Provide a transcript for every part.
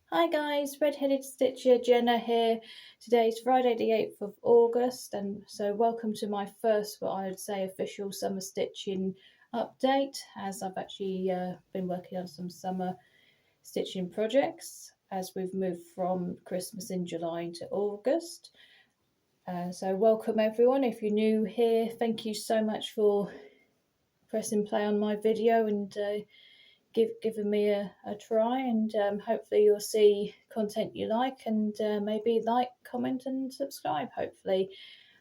Hi guys, Red-Headed Stitcher Jenna here. Today's Friday the 8th of August, and so welcome to my first, what I would say, official summer stitching update, as I've actually been working on some summer stitching projects as we've moved from Christmas in July to August. So welcome everyone. If you're new here, thank you so much for pressing play on my video and giving me a try, and hopefully you'll see content you like, and maybe like, comment and subscribe hopefully.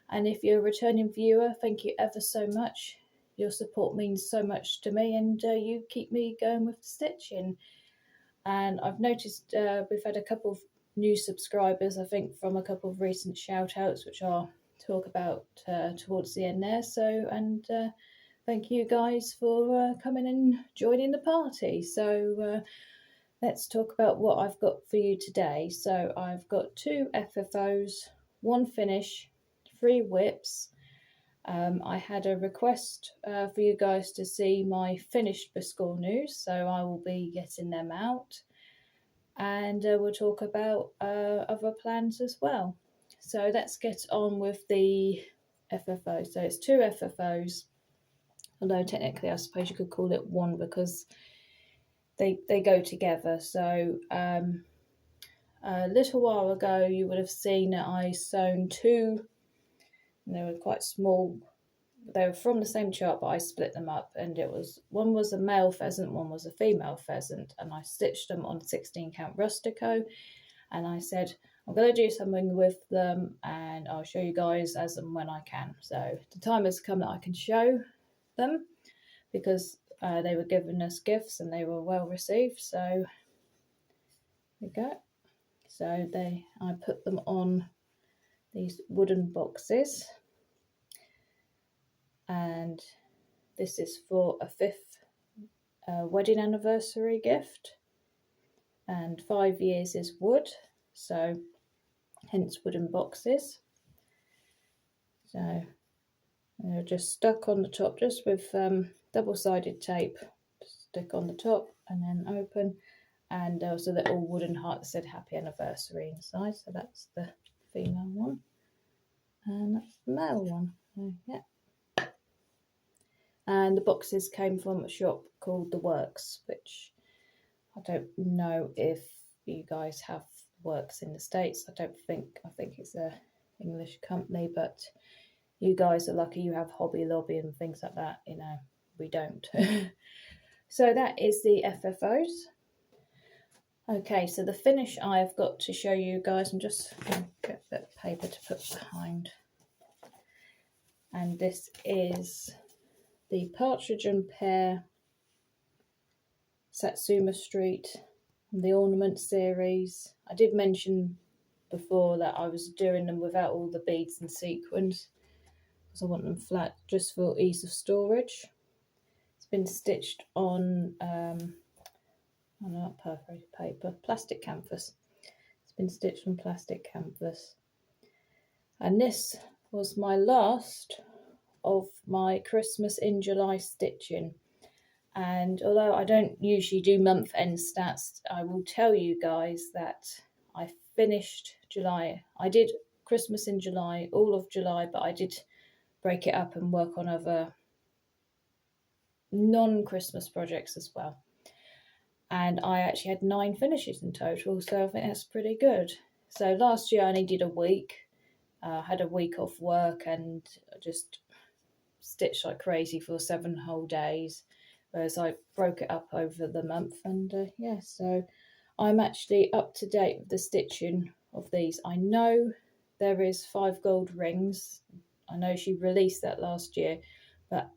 And if you're a returning viewer, thank you ever so much. Your support means so much to me, and you keep me going with the stitching. And I've noticed we've had a couple of new subscribers, I think, from a couple of recent shout outs, which I'll talk about towards the end there. So, and thank you guys for coming and joining the party. So let's talk about what I've got for you today. So I've got 2 FFOs, 1 finish, 3 whips. I had a request for you guys to see my finished biscornus, so I will be getting them out. And we'll talk about other plans as well. So let's get on with the FFO. So it's 2 FFOs. Although technically I suppose you could call it 1 because they go together. So a little while ago you would have seen that I sewn 2, and they were quite small. They were from the same chart, but I split them up, and it was, one was a male pheasant, one was a female pheasant, and I stitched them on 16 count rustico, and I said I'm going to do something with them and I'll show you guys as and when I can. So the time has come that I can show them, because they were given us gifts and they were well received. So there we go. So I put them on these wooden boxes, and this is for a 5th wedding anniversary gift, and 5 years is wood, so hence wooden boxes. So they're just stuck on the top, just with double-sided tape. Stick on the top and then open, and there was a little wooden heart that said happy anniversary inside. So that's the female one, and that's the male one. So, yeah. And the boxes came from a shop called The Works, which I don't know if you guys have Works in the States. I think it's a English company, but you guys are lucky you have Hobby Lobby and things like that. You know, we don't. So that is the FFOs. Okay, so the finish I've got to show you guys, I'm just going to get a bit of paper to put behind. And this is the Partridge and Pear Satsuma Street, the ornament series. I did mention before that I was doing them without all the beads and sequins, because I want them flat just for ease of storage. It's been stitched on not perforated paper, plastic canvas. It's been stitched on plastic canvas. And this was my last of my Christmas in July stitching. And although I don't usually do month end stats, I will tell you guys that I finished July. I did Christmas in July, all of July, but I did break it up and work on other non-Christmas projects as well. And I actually had 9 finishes in total, so I think that's pretty good. So last year I only did a week. Had a week off work and just stitched like crazy for 7 whole days, whereas I broke it up over the month. And yeah, so I'm actually up to date with the stitching of these. I know there is 5 gold rings. I know she released that last year, but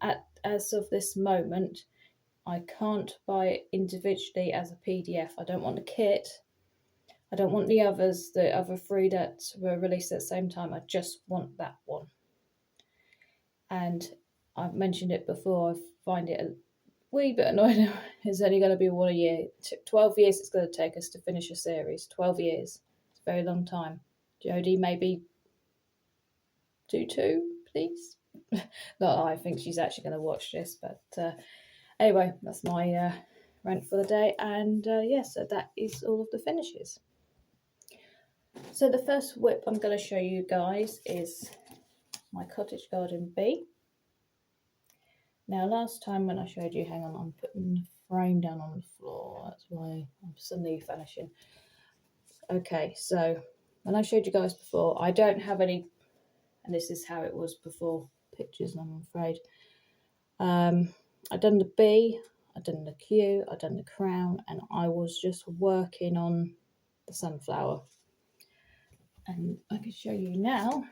as of this moment, I can't buy it individually as a PDF. I don't want the kit. I don't want the others, the other 3 that were released at the same time. I just want that one. And I've mentioned it before, I find it a wee bit annoying. It's only going to be 1 a year. 12 years it's going to take us to finish a series. 12 years. It's a very long time. Jodie, maybe do 2, please? Not I think she's actually going to watch this, but anyway, that's my rant for the day, and yeah, so that is all of the finishes. So the first whip I'm going to show you guys is my cottage garden bee. Now last time when I showed you, hang on, I'm putting the frame down on the floor, that's why I'm suddenly vanishing. Okay, so when I showed you guys before, I don't have any, and this is how it was before pictures, I'm afraid. I'd done the bee, I'd done the queue, I'd done the crown, and I was just working on the sunflower. And I can show you now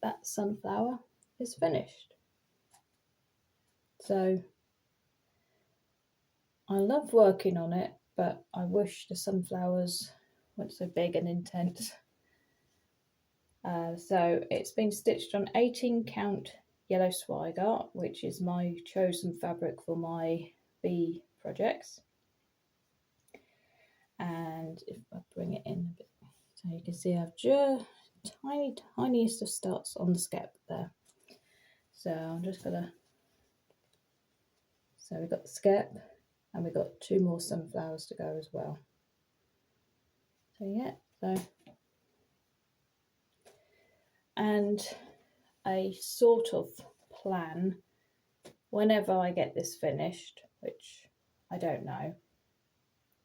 that sunflower is finished. So I love working on it, but I wish the sunflowers weren't so big and intense. So it's been stitched on 18 count yellow swigart, which is my chosen fabric for my bee projects. And if I bring it in a bit, so you can see I've just tiniest of starts on the skep there. So I'm just gonna, so we've got the skep and we've got 2 more sunflowers to go as well. So yeah, so, and a sort of plan whenever I get this finished, which I don't know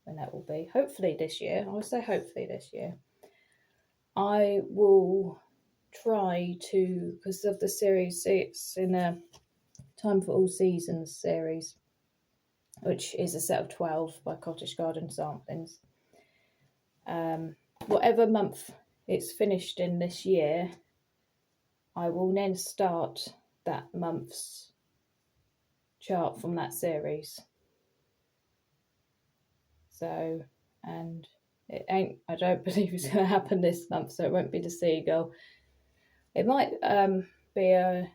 when that will be, hopefully this year, I would say hopefully this year, I will try to, because of the series, it's in a Time for All Seasons series, which is a set of 12 by Cottage Garden Samplings. Whatever month it's finished in this year, I will then start that month's chart from that series. So, and it ain't, I don't believe it's going to happen this month, so it won't be the seagull. It might be a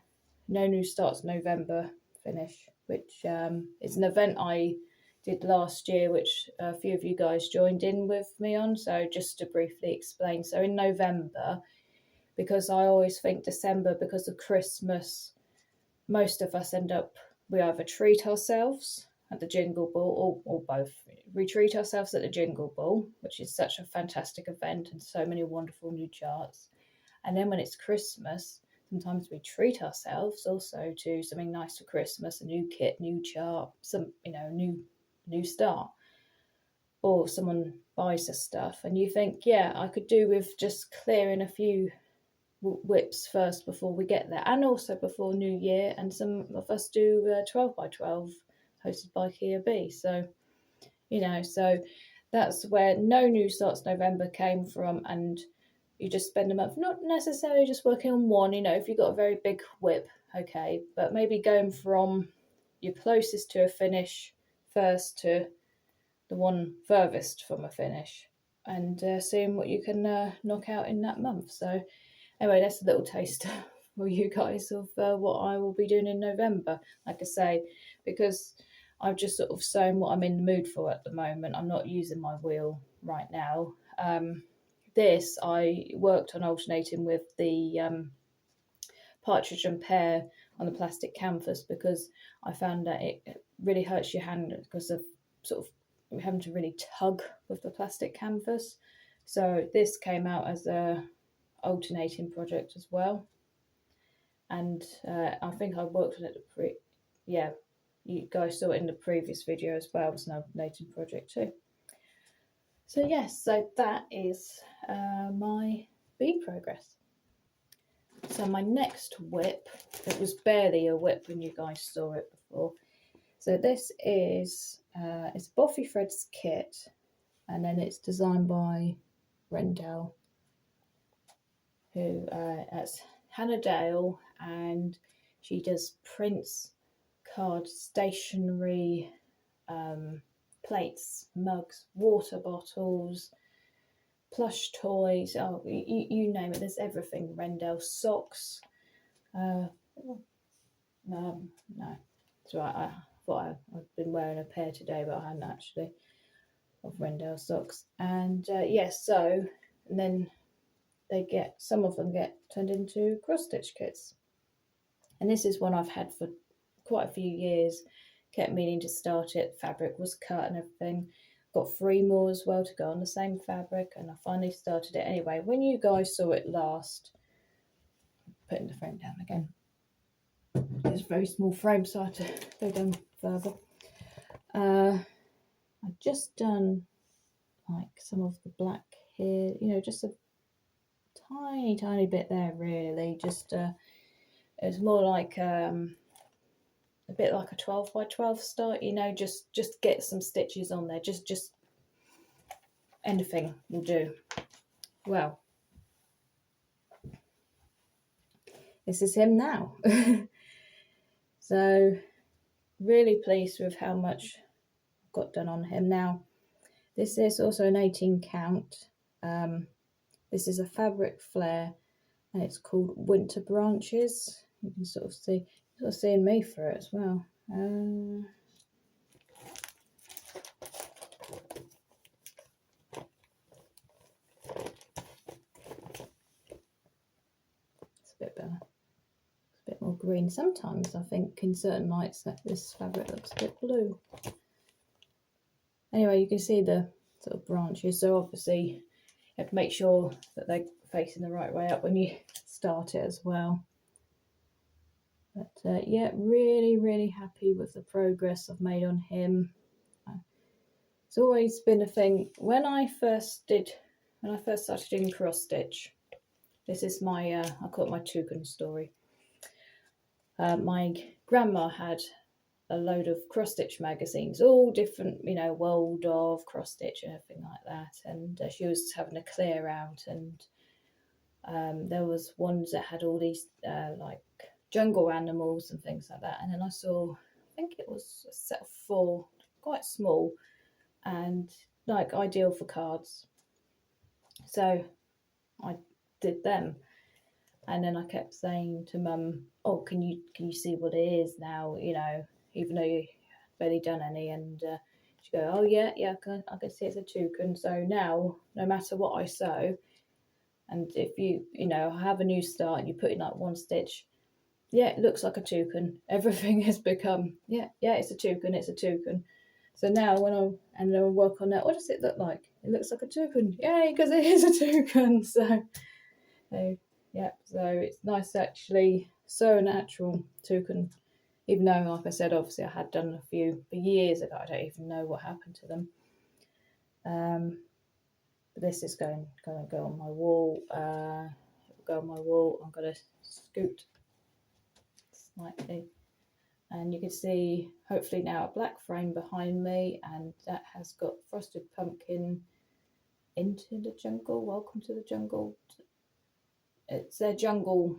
No New Starts November finish, which is an event I did last year, which a few of you guys joined in with me on. So just to briefly explain, so in November, because I always think December, because of Christmas, most of us end up, we either treat ourselves at the Jingle Ball, or both. We treat ourselves at the Jingle Ball, which is such a fantastic event and so many wonderful new charts. And then when it's Christmas, sometimes we treat ourselves also to something nice for Christmas, a new kit, new chart, some, you know, new start. Or someone buys us stuff and you think, yeah, I could do with just clearing a few whips first before we get there, and also before New Year. And some of us do 12 by 12 hosted by Kia B. So, you know, so that's where No New Starts November came from. And you just spend a month not necessarily just working on one, you know, if you've got a very big whip, okay, but maybe going from your closest to a finish first to the one furthest from a finish, and seeing what you can knock out in that month. So anyway, that's a little taste for you guys of what I will be doing in November. Like I say, because I've just sort of sewn what I'm in the mood for at the moment. I'm not using my wheel right now. This I worked on alternating with the partridge and pear on the plastic canvas, because I found that it really hurts your hand because of sort of having to really tug with the plastic canvas. So this came out as a alternating project as well, and I think I worked on it you guys saw it in the previous video as well. It was an alternating project too. So yes, so that is my bee progress. So my next whip, it was barely a whip when you guys saw it before. So this is it's Boffy Threads kit, and then it's designed by Rendell, who that's Hannah Dale, and she does prints, cards, stationery, plates, mugs, water bottles, plush toys, oh, you name it, there's everything. Rendell socks. No, it's right. I thought I've been wearing a pair today, but I hadn't actually, of Rendell socks. And yes, so, and then they get, some of them get turned into cross stitch kits. And this is one I've had for quite a few years. kept meaning to start it. Fabric was cut and everything. Got 3 more as well to go on the same fabric, and I finally started it. Anyway, when you guys saw it last, putting the frame down again. It's a very small frame, so I had to go down further. I've just done like some of the black here, you know, just a tiny bit there, really. Just it's more like a bit like a 12 by 12 start, you know, just get some stitches on there, just anything will do. Well, this is him now. So really pleased with how much I've got done on him now. This is also an 18 count. This is a fabric flare, and it's called Winter Branches. You can sort of seeing me for it as well. It's a bit better. It's a bit more green. Sometimes I think in certain lights that this fabric looks a bit blue. Anyway, you can see the sort of branches. So obviously you have to make sure that they're facing the right way up when you start it as well. But yeah, really happy with the progress I've made on him. It's always been a thing. When I first started doing cross stitch, this is my I call it my toucan story. My grandma had a load of cross stitch magazines, all different, you know, World of cross stitch and everything like that. And she was having a clear out, and there was ones that had all these like jungle animals and things like that. And then I saw, I think it was a set of 4, quite small, and like ideal for cards. So I did them, and then I kept saying to Mum, "Oh, can you see what it is now? You know, even though you've barely done any." And she'd go, "Oh yeah, I can see it's a toucan." So now, no matter what I sew, and if you know have a new start and you put in like 1 stitch, yeah, it looks like a toucan. Everything has become, yeah, it's a toucan, it's a toucan. So now when I work on that, what does it look like? It looks like a toucan. Yay, because it is a toucan. So yeah, so it's nice to actually sew an actual toucan, even though, like I said, obviously I had done a few for years ago. I don't even know what happened to them. But this is going to go on my wall. Go on my wall. I'm going to scoot slightly, and you can see hopefully now a black frame behind me, and that has got Frosted Pumpkin into the jungle. Welcome to the jungle. It's their jungle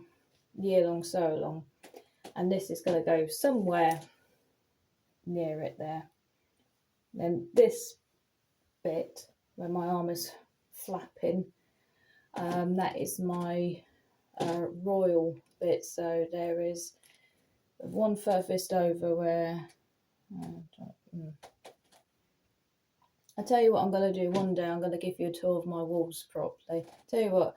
year-long sew along, and this is going to go somewhere near it there. Then this bit where my arm is flapping, that is my royal bit. So there is one furthest over where I tell you what I'm going to do one day. I'm going to give you a tour of my walls properly. Tell you what,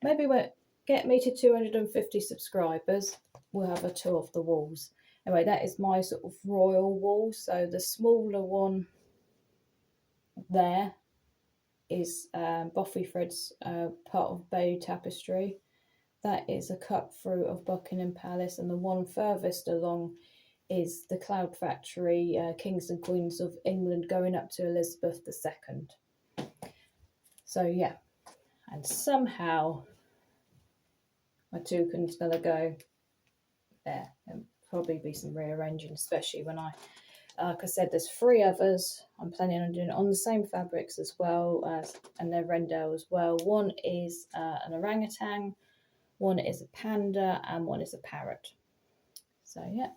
maybe when get me to 250 subscribers, we'll have a tour of the walls. Anyway, that is my sort of royal wall. So the smaller one there is Boffy Thread's part of Bay Tapestry. That is a cut through of Buckingham Palace, and the one furthest along is the Cloud Factory, Kings and Queens of England, going up to Elizabeth II. So yeah, and somehow my toucan's gonna go there, and probably be some rearranging, especially when I, like I said, there's 3 others I'm planning on doing on the same fabrics as well, and they're Rendell as well. One is an orangutan, one is a panda, and one is a parrot. So yeah,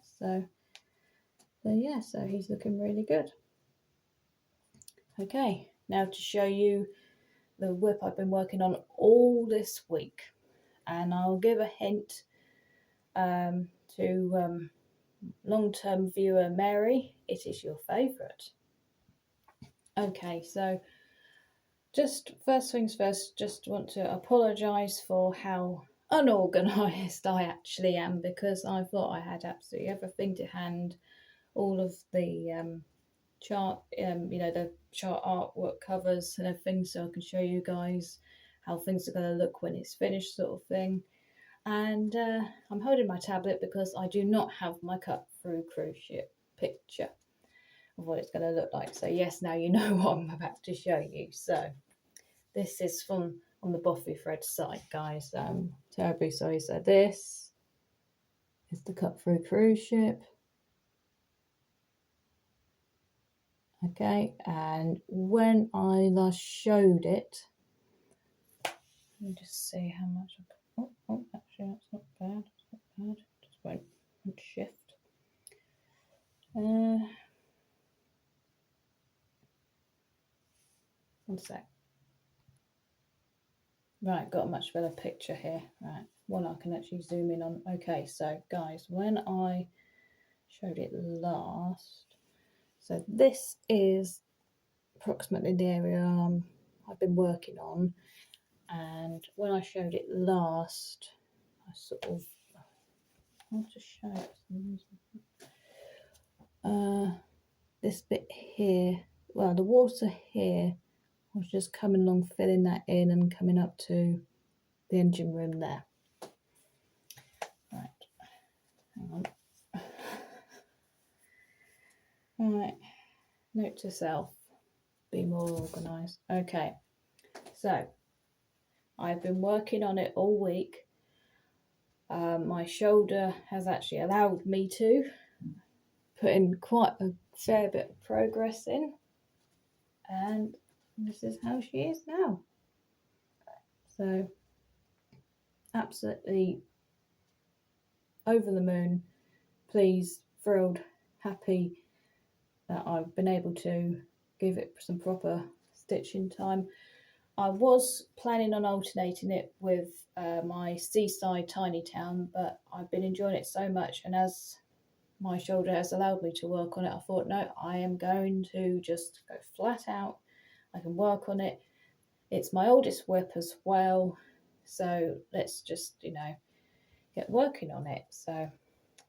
so he's looking really good. Okay, now to show you the whip I've been working on all this week, and I'll give a hint to long-term viewer Mary, it is your favourite. Okay, so just first things first, just want to apologise for how unorganised I actually am, because I thought I had absolutely everything to hand all of the chart, the chart artwork covers and everything, so I can show you guys how things are going to look when it's finished, sort of thing. And I'm holding my tablet because I do not have my cut through cruise ship picture of what it's going to look like. So yes, now you know what I'm about to show you. So this is from on the Boffy Thread site, guys. Terribly sorry. So this is the cut through cruise ship. Okay, and when I last showed it, let me just see how much. Oh, actually, that's not bad. That's not bad. Just won't shift. One sec. Right, got a much better picture here. Right, one I can actually zoom in on. Okay, so guys, when I showed it last, so this is approximately the area I've been working on, and when I showed it last, I sort of, I'll just show it. This bit here, well, the water here, I was just coming along, filling that in and coming up to the engine room there. Right, hang on. Right, note to self, be more organised. Okay, so I've been working on it all week. My shoulder has actually allowed me to put in quite a fair bit of progress in, and this is how she is now. So absolutely over the moon, pleased, thrilled, happy that I've been able to give it some proper stitching time. I was planning on alternating it with my seaside tiny town, but I've been enjoying it so much, and as my shoulder has allowed me to work on it, I thought, no, I am going to just go flat out. I can work on it. It's my oldest whip as well, so let's just, get working on it. So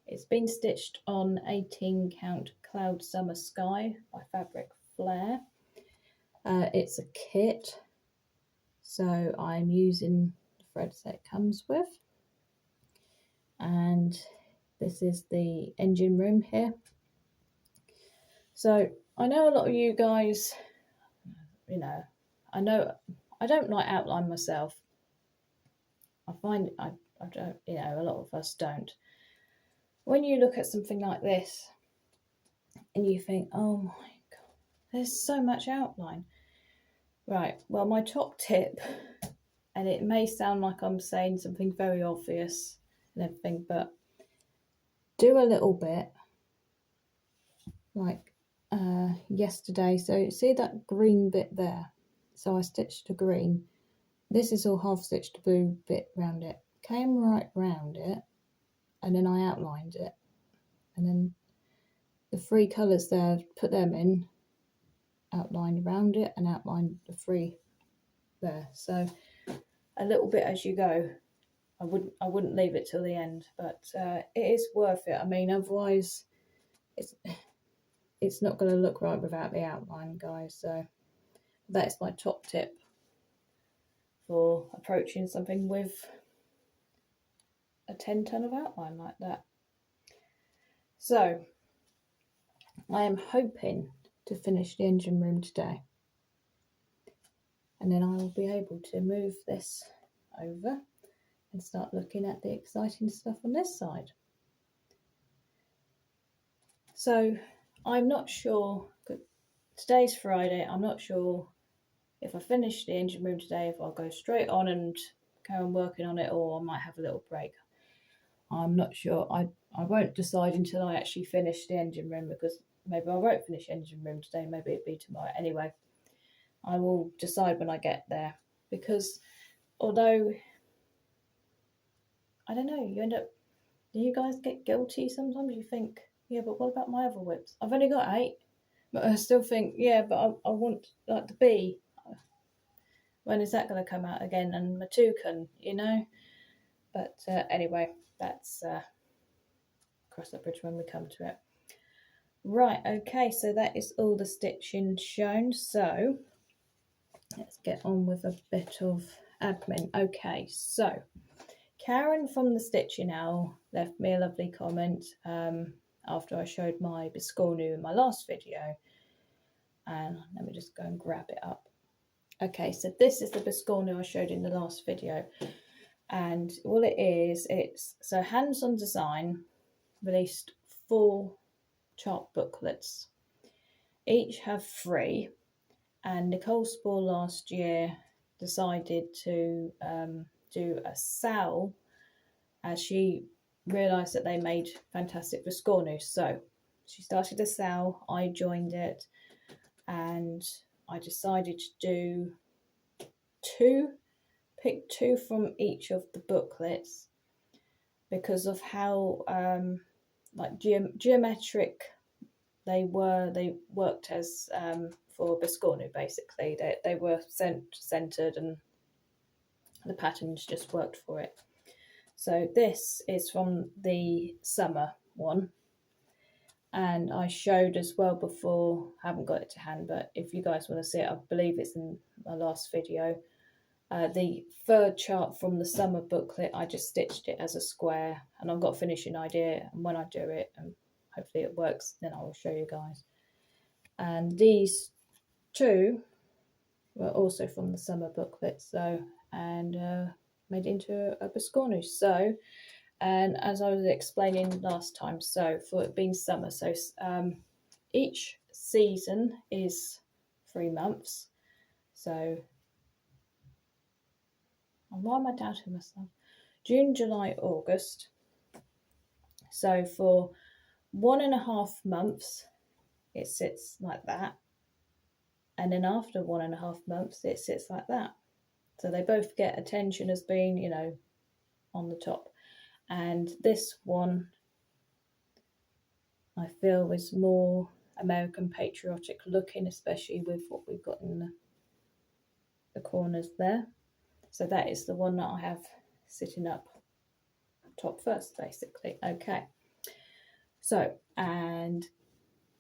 it's been stitched on 18 count Cloud Summer Sky by Fabric Flare. It's a kit, so I'm using the threads that it comes with, and this is the engine room here. So I know a lot of you guys, I know I don't like outline myself. I find I don't, a lot of us don't. When you look at something like this and you think, oh my God, there's so much outline. Right, well, my top tip, and it may sound like I'm saying something very obvious and everything, but do a little bit like yesterday. So see that green bit there? So I stitched a green. This is all half stitched blue bit round it. Came right round it, and then I outlined it. And then the three colours there, put them in, outlined around it, and outlined the three there. So a little bit as you go. I wouldn't leave it till the end, but it is worth it. I mean, otherwise it's not going to look right without the outline, guys. So that's my top tip for approaching something with a 10-ton of outline like that. So I am hoping to finish the engine room today, and then I will be able to move this over and start looking at the exciting stuff on this side. So I'm not sure, today's Friday, I'm not sure if I finish the engine room today, if I'll go straight on and carry on working on it, or I might have a little break. I'm not sure. I won't decide until I actually finish the engine room, because maybe I won't finish the engine room today, maybe it'll be tomorrow. Anyway, I will decide when I get there, because although, I don't know, do you guys get guilty sometimes? You think, yeah, but what about my other whips? I've only got 8, but I still think, yeah, but I want like the B. When is that going to come out again? And my toucan, But anyway, that's cross that bridge when we come to it. Right, okay, so that is all the stitching shown. So let's get on with a bit of admin. Okay, so Karen from the Stitching Owl left me a lovely comment after I showed my Biscornu in my last video. And let me just go and grab it up. Okay, so this is the Biscornu I showed in the last video. And all it is, it's so Hands On Design released 4 chart booklets. Each have 3. And Nicole Spohr last year decided to do a sale as she realised that they made fantastic Biscornu. So she started a sale, I joined it, and I decided to do 2, pick 2 from each of the booklets because of how like geometric they were. They worked as for Biscornu basically. They were centered and the patterns just worked for it. So this is from the summer one, and I showed as well before, I haven't got it to hand, but if you guys want to see it, I believe it's in my last video. The 3rd chart from the summer booklet, I just stitched it as a square, and I've got a finishing idea, and when I do it, and hopefully it works, then I will show you guys. And these 2 were also from the summer booklet, so, and made into a Biscornu. So, and as I was explaining last time, so for it being summer, so each season is 3 months. So, why am I doubting myself? June, July, August. So for 1.5 months, it sits like that. And then after 1.5 months, it sits like that. So they both get attention as being, you know, on the top. And this one, I feel, is more American patriotic looking, especially with what we've got in the corners there. So that is the one that I have sitting up top first, basically. Okay. So, and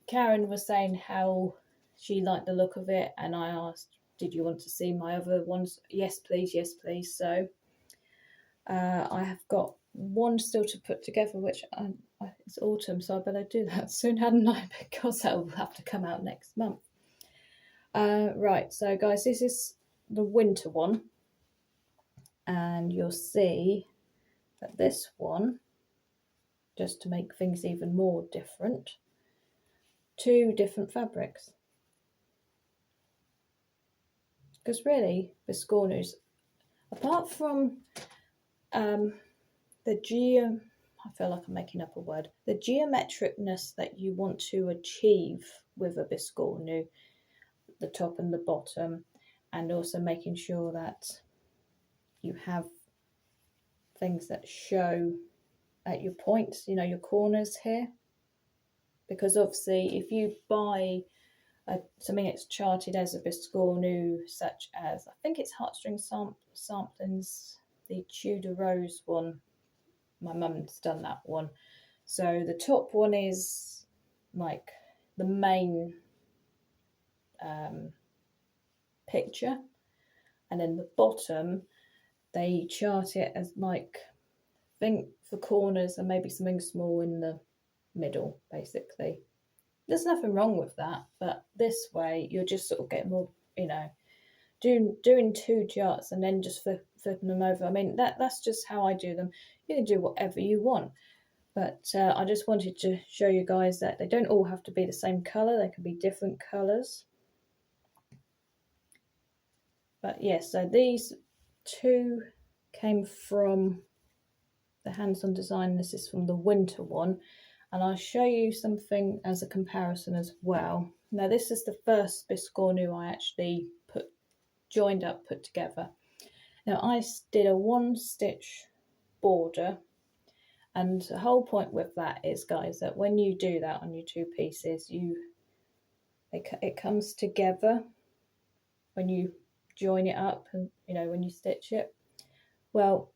Karen was saying how she liked the look of it, and I asked, did you want to see my other ones? Yes, please, yes, please. So I have got one still to put together, which it's autumn, so I better do that soon, hadn't I? Because that will have to come out next month. Right, so guys, this is the winter one, and you'll see that this one, just to make things even more different, 2 different fabrics. Because really, Biscornus, apart from I feel like I'm making up a word, the geometricness that you want to achieve with a Biscornu, the top and the bottom, and also making sure that you have things that show at your points, you know, your corners here. Because obviously, if you buy something that's charted as a Biscornu, such as, I think it's Heartstring Samplings, the Tudor Rose one, my mum's done that one. So the top one is like the main picture, and then the bottom they chart it as like, I think for corners and maybe something small in the middle, basically. There's nothing wrong with that, but this way you're just sort of getting more, you know, doing 2 charts and then just flipping them over. I mean, that's just how I do them. You can do whatever you want, but I just wanted to show you guys that they don't all have to be the same colour. They can be different colours. But yes, so these 2 came from the Hands On Design. This is from the winter one, and I'll show you something as a comparison as well. Now this is the first Biscornu I actually put together. Now I did a 1 stitch border, and the whole point with that is, guys, that when you do that on your 2 pieces, it comes together when you join it up, and you know, when you stitch it. Well,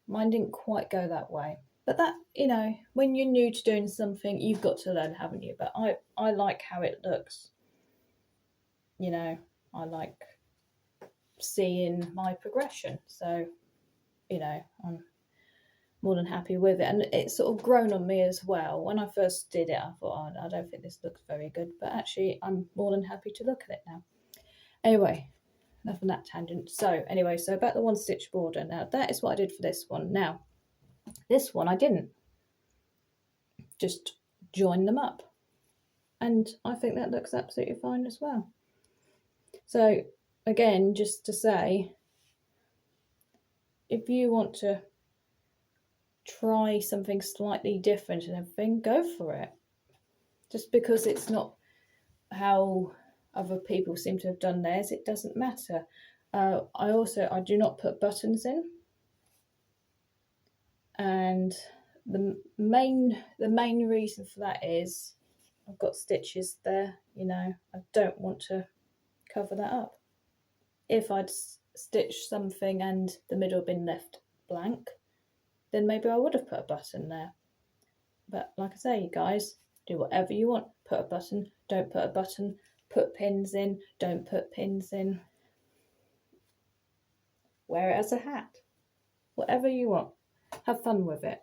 mine didn't quite go that way. But that, you know, when you're new to doing something, you've got to learn, haven't you? But I like how it looks. You know, I like seeing my progression. So, you know, I'm more than happy with it. And it's sort of grown on me as well. When I first did it, I thought, oh, I don't think this looks very good. But actually, I'm more than happy to look at it now. Anyway, enough on that tangent. So anyway, so about the one stitch border. Now, that is what I did for this one. Now, this one I didn't. Just join them up. And I think that looks absolutely fine as well. So again, just to say, if you want to try something slightly different and everything, go for it. Just because it's not how other people seem to have done theirs, it doesn't matter. I do not put buttons in, and the main reason for that is I've got stitches there. You know, I don't want to cover that up. If I'd stitched something and the middle had been left blank, then maybe I would have put a button there. But like I say, you guys, do whatever you want. Put a button, don't put a button, put pins in, don't put pins in. Wear it as a hat. Whatever you want. Have fun with it.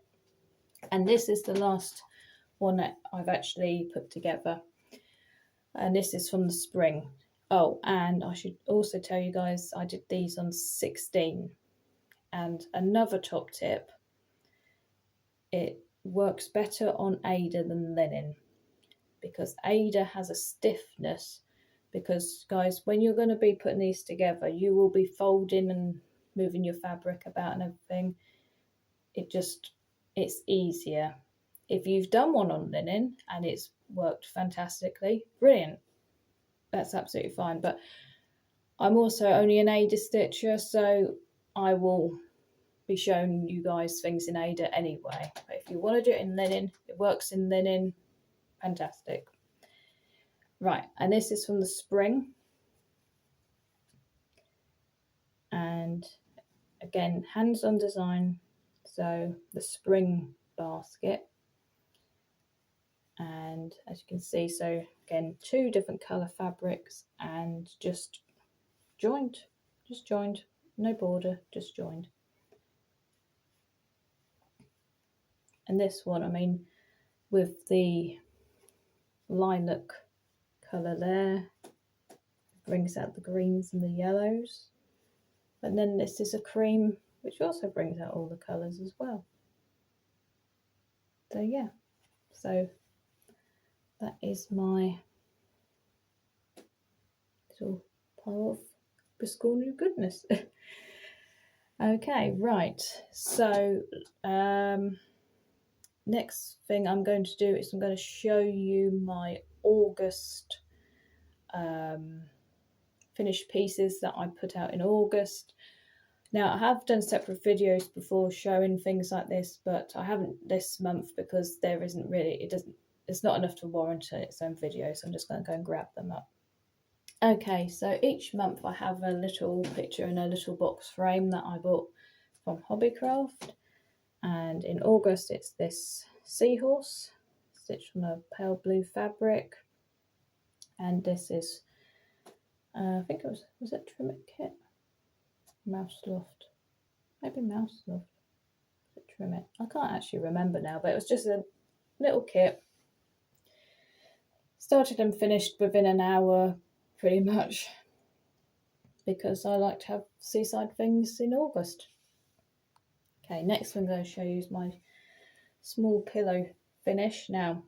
And this is the last one that I've actually put together. And this is from the spring. Oh, and I should also tell you guys, I did these on 16. And another top tip, it works better on Aida than linen, because Aida has a stiffness. Because guys, when you're going to be putting these together, you will be folding and moving your fabric about and everything. It's easier. If you've done one on linen and it's worked fantastically, brilliant, that's absolutely fine. But I'm also only an Aida stitcher, so I will be showing you guys things in Aida anyway. But if you want to do it in linen, it works in linen, fantastic. Right, and this is from the spring. And again, hands-on design. So the spring basket. And as you can see, so again, 2 different colour fabrics and just joined, no border, just joined. And this one, I mean, with the lilac colour there, brings out the greens and the yellows. But then this is a cream, which also brings out all the colours as well. So yeah, so that is my little pile of Bristol new goodness. Okay, right, so next thing I'm going to do is I'm going to show you my August finished pieces that I put out in August. Now, I have done separate videos before showing things like this, but I haven't this month because there isn't really, it's not enough to warrant its own video, so I'm just going to go and grab them up. Okay, so each month I have a little picture in a little box frame that I bought from Hobbycraft, and in August it's this seahorse stitched on a pale blue fabric, and this is, I think it was it Trim It Kit? Mouse Loft, maybe Mouse Loft, Trim It, I can't actually remember now, but it was just a little kit. Started and finished within an hour pretty much, because I like to have seaside things in August. Okay, next I'm going to show you is my small pillow finish. Now,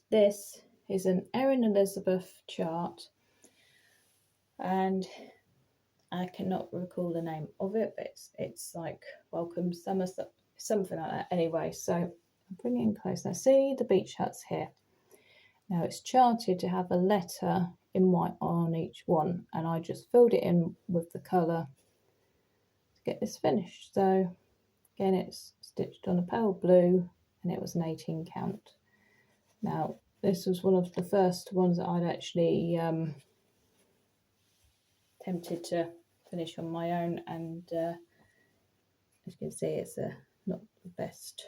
this is an Erin Elizabeth chart, and I cannot recall the name of it, but it's like Welcome Summer, something like that. Anyway, so I'm bringing it in close. Now, see the beach huts here. Now, it's charted to have a letter in white on each one, and I just filled it in with the colour to get this finished. So again, it's stitched on a pale blue, and it was an 18 count. Now, this was one of the first ones that I'd actually attempted to finish on my own, and as you can see, it's not the best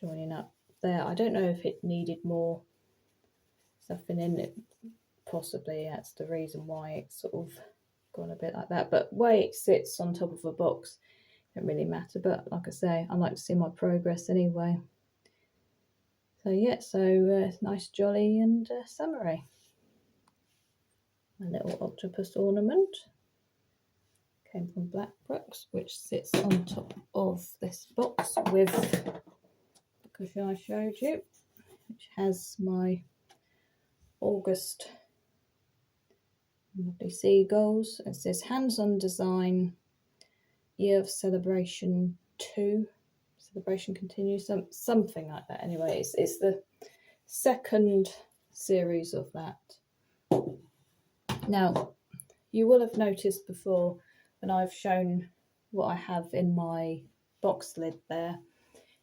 joining up there. I don't know if it needed more stuffing in it. Possibly that's the reason why it's sort of gone a bit like that. But the way it sits on top of a box, it don't really matter. But like I say, I like to see my progress anyway. So yeah, so nice, jolly and summery. A little octopus ornament. Came from Black Brooks, which sits on top of this box with the cushion I showed you, which has my August lovely seagulls. It says hands-on design, year of celebration 2. Celebration continues, something like that. Anyway, it's the second series of that. Now, you will have noticed before when I've shown what I have in my box lid there,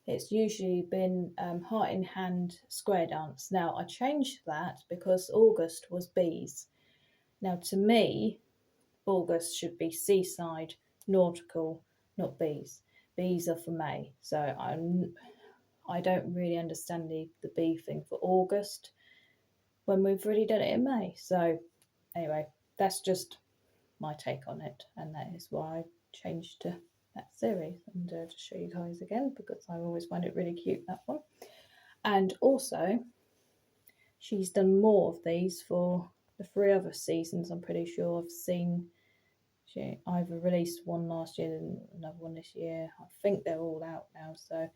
it's usually been heart in hand square dance. Now, I changed that because August was bees. Now, to me, August should be seaside, nautical, not bees. Bees are for May, so I don't really understand the bee thing for August when we've already done it in May. So anyway, that's just my take on it, and that is why I changed to that series, and to show you guys again, because I always find it really cute, that one. And also, she's done more of these for the 3 other seasons. I'm pretty sure I've seen she either released one last year and another one this year. I think they're all out now, so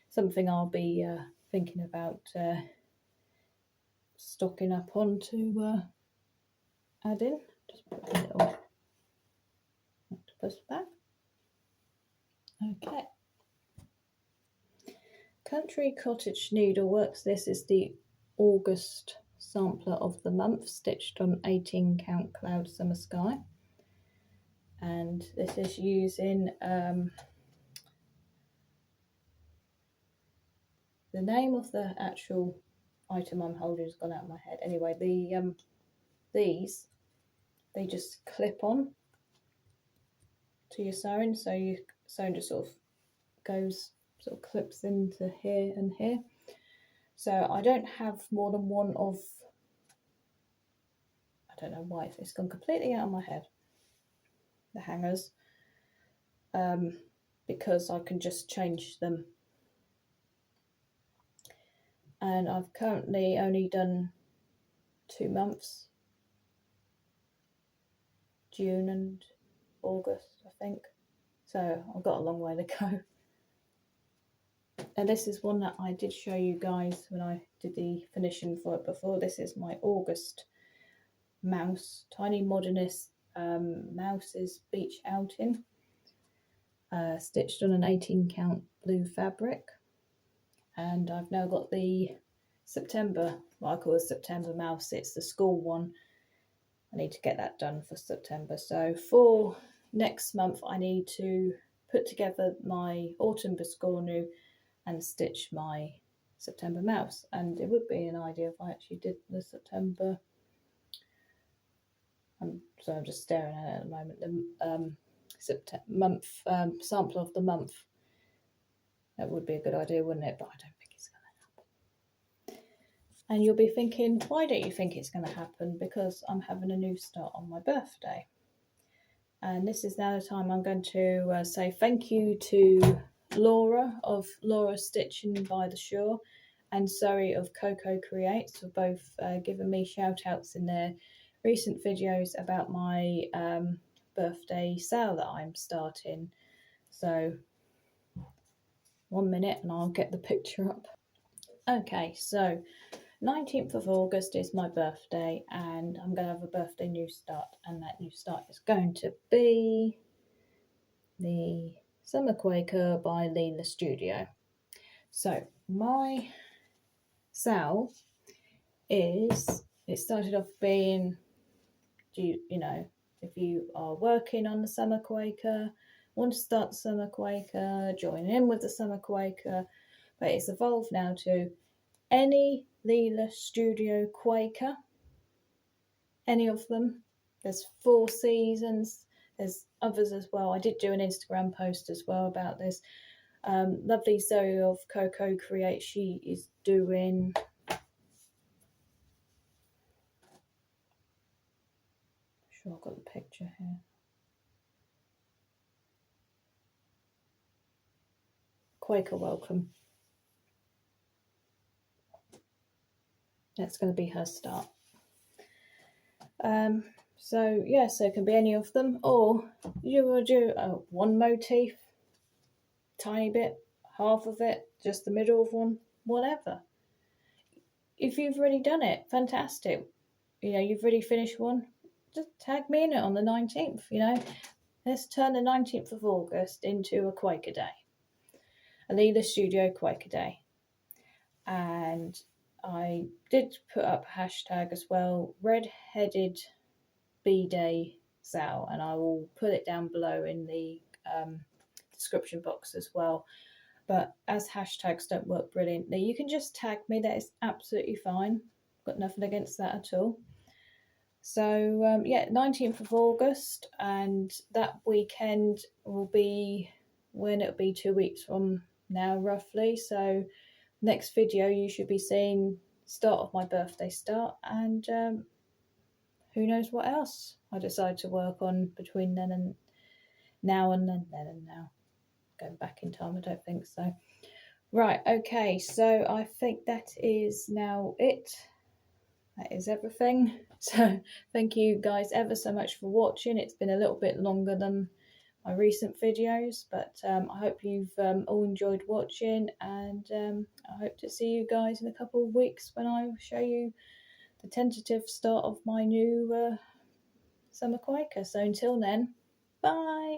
something I'll be thinking about stocking up on to add in. Just put a little octopus back. Okay. Country Cottage Needleworks. This is the August sampler of the month, stitched on 18 count cloud summer sky. And this is using the name of the actual item I'm holding has gone out of my head. Anyway, these, they just clip on to your sewing, so your sewing just sort of clips into here and here. So I don't have more than one of, I don't know why it's gone completely out of my head, the hangers, because I can just change them. And I've currently only done 2 months, June and August, I think. So I've got a long way to go. And this is one that I did show you guys when I did the finishing for it before. This is my August mouse, Tiny Modernist Mouse's Beach Outing, stitched on an 18 count blue fabric. And I've now got the September, what I call the September mouse. It's the school one. I need to get that done for September. So for next month, I need to put together my autumn biscornu and stitch my September mouse. And it would be an idea if I actually did the September. I'm just staring at it at the moment. The September month sample of the month. That would be a good idea, wouldn't it? But I don't think it's going to happen. And you'll be thinking, why don't you think it's going to happen? Because I'm having a new start on my birthday. And this is now the time I'm going to say thank you to Laura of Laura Stitching by the Shore and Zoe of Coco Creates for both giving me shout outs in their recent videos about my birthday sale that I'm starting. So 1 minute and I'll get the picture up. Okay, so 19th of August is my birthday, and I'm going to have a birthday new start, and that new start is going to be the Summer Quaker by Leela Studio. So my sale is, it started off being, you know, if you are working on the Summer Quaker, want to start the Summer Quaker, join in with the Summer Quaker, but it's evolved now to any Leela Studio Quaker, any of them. There's 4 seasons, there's others as well. I did do an Instagram post as well about this, Lovely Zoe of Coco Create, she is doing sure I've got the picture here. Quaker Welcome. That's going to be her start. So yeah, so it can be any of them, or you will do one motif, tiny bit, half of it, just the middle of one, whatever. If you've already done it, fantastic. You know, you've already finished one, just tag me in it on the 19th, you know. Let's turn the 19th of August into a Quaker Day. A Leela Studio Quaker Day. And I did put up a hashtag as well, Red-Headed B-Day Sal, and I will put it down below in the description box as well. But as hashtags don't work brilliantly, you can just tag me, that is absolutely fine. Got nothing against that at all. So yeah, 19th of August, and that weekend will be when it'll be 2 weeks from now roughly. So next video you should be seeing start of my birthday start, and who knows what else I decide to work on between then and now and then and now. Going back in time, I don't think so. Right, okay, so I think that is now it. That is everything. So thank you guys ever so much for watching. It's been a little bit longer than my recent videos, but I hope you've all enjoyed watching, and I hope to see you guys in a couple of weeks when I show you the tentative start of my new summer Quaker. So until then, bye.